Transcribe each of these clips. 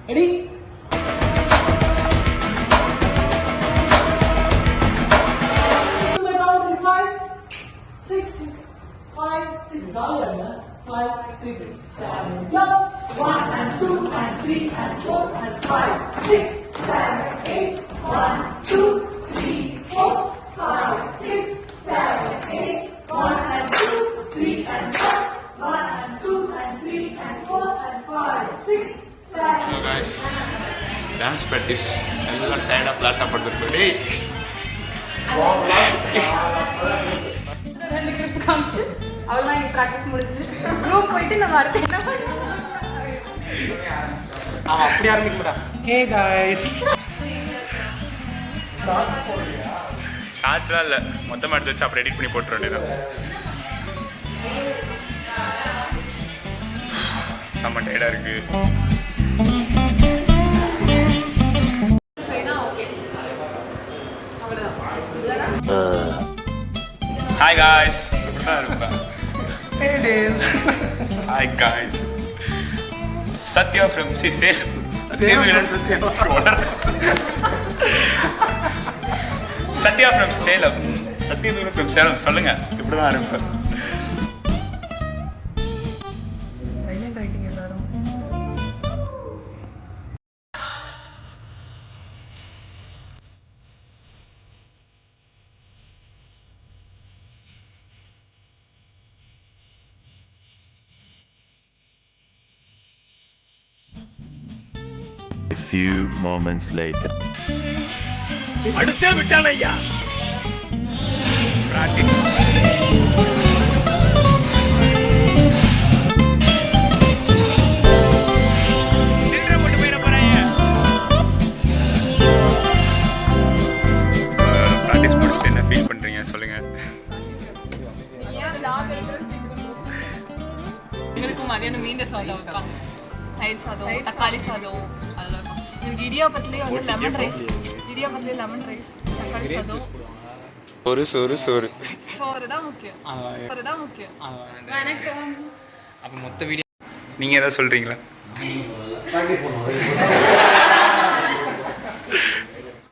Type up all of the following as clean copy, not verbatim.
Ready? ஜாலியாக 5, 6, 7, go! 1 and 2 and 3 and 4 and 5, 6, 7, 8, 1, 2, 3, 4, 5, 6, 7, 8, 1 and 2, 3 and 4, 1 and 2 and 3 and 4 and 5, 6, 7. Hello guys, dance practice. எல்லாம் டயர்டாக ஃப்ளாட்டாக படுத்துருக்கு. அவ்வளோதான் எனக்கு ப்ராக்டிஸ் முடிஞ்சது. ரூம் போயிட்டு நம்ம அடுத்து என்ன பண்ணுவோம்? அப்படி ஆரம்பிக்க ஹே காய்ஸ், ஷார்ட்ஸ்லாம் இல்லை, மொத்தமாக எடுத்து வச்சு அப்புறம் எடிட் பண்ணி போட்டுற வேண்டியதான். செம்ம டயர்டாக இருக்கு. ஹாய் காய்ஸ், இப்படி தான் இருப்பேன். it is. Hi guys, Satya from Salem. Satya from Salem. Satya from Salem. சொல்லுங்க, இப்படி தான் இருப்பேன். சைலண்ட் ஆயிட்டீங்க எல்லாரும். A few moments later. அடுத்தே விட்டானையா. பிராக்டிஸ். சில்லறை போட்டு போயிட போறாங்க. பிராக்டிஸ் முடிச்சுட்டு என்ன ஃபீல் பண்றீங்க சொல்லுங்க. எங்களுக்கு மதியானம் மீன் சாதம் வைப்பாங்க, தயிர் சாதம், தக்காளி சாதம், அதெல்லாம் இருக்கும். எனக்கு இடியாப்பத்துலேயே வந்து லெமன் ரைஸ், இடியாப்பத்துலேயே லெமன் ரைஸ், தக்காளி சாதம், சோறு சோறு சோறு சோறு தான் முக்கியம், சோறு தான் முக்கியம். வணக்கம். அப்போ மொத்த வீடியோ நீங்கள் எதாவது சொல்கிறீங்களா?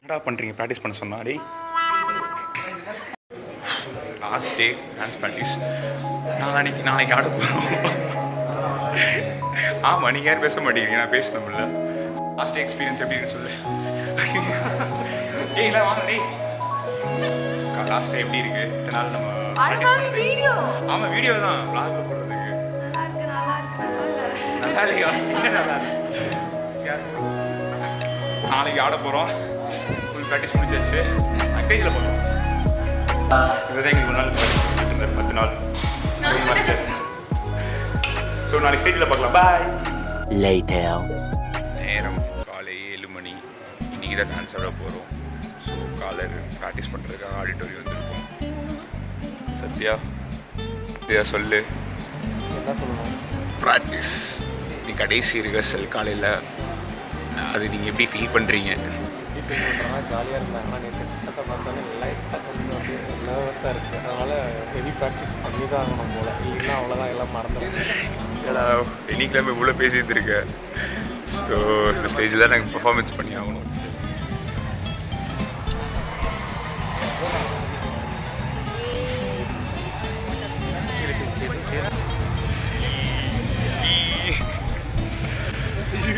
என்னடா பண்ணுறீங்க ப்ராக்டிஸ் பண்ண சொன்னாடி? Last day dance practice. நாளைக்கு ஆட போகிறோம். ஆமாம், நீங்கள் யாரும் பேச மாட்டேங்கிறீங்க, நான் பேசணும்ல. லாஸ்ட் டே எக்ஸ்பீரியன்ஸ் எப்படின்னு சொல்லு. ஏய் இல்லை வாங்க டேய். லாஸ்ட் டே எப்படி இருக்கு? இத்தனை நாள் நம்ம வீடியோ. ஆமாம் வீடியோ தான் vlogல போடுறதுக்கு. நல்லா இல்லையா? என்ன நல்லா இருக்கு? நாளைக்கு ஆட போகிறோம். ஃபுல் ப்ராக்டிஸ் முடிஞ்சிச்சு. ஸ்டேஜில் போகிறோம். இதுதான் எங்களுக்கு ஒரு நாள் 10 நாள் மாஸ்டர். ஸோ நாளைக்கு ஸ்டேஜில் பார்க்கலாம். பாய். Later. நேரம் காலை 7 மணி. இன்றைக்கி தான் டான்ஸ் ஆட போகிறோம். ஸோ காலையில் ப்ராக்டிஸ் பண்ணுறதுக்காக ஆடிட்டோரியம் வந்திருக்கோம். சத்யா சொல்லு. என்ன சொல்லணும்? ப்ராக்டிஸ் நீ கடைசி ரிஹர்சல் காலையில், அது நீங்கள் எப்படி ஃபீல் பண்ணுறீங்க? ஃபீல் பண்ணுறதுனா ஜாலியாக இருந்தாங்க. ஆனால் நேற்று கட்டத்தை பார்த்தோன்னே லைட்டாக கொஞ்சம் அப்படியே நர்வஸாக இருக்குது. அதனால் ஹெவி ப்ராக்டிஸ் பண்ணி தான் ஆகணும் போல், இல்லைன்னா அவ்வளோதான் எல்லாம் மறந்துடும். ஏடா வெள்ளிக்கிழமை இவ்வளோ பேசிட்டு இருக்கேன். ஸோ இந்த ஸ்டேஜில் தான் நாங்கள் பர்ஃபார்மன்ஸ் பண்ணி ஆகணும்.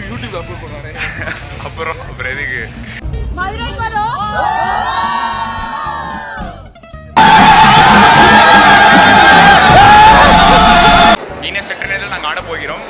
யூடியூப் அப்லோட் பண்ணுவானே. அப்புறம் எதுக்கு இன்னும் செட்ட நேரத்தில் நாங்கள் ஆட போகிறோம்.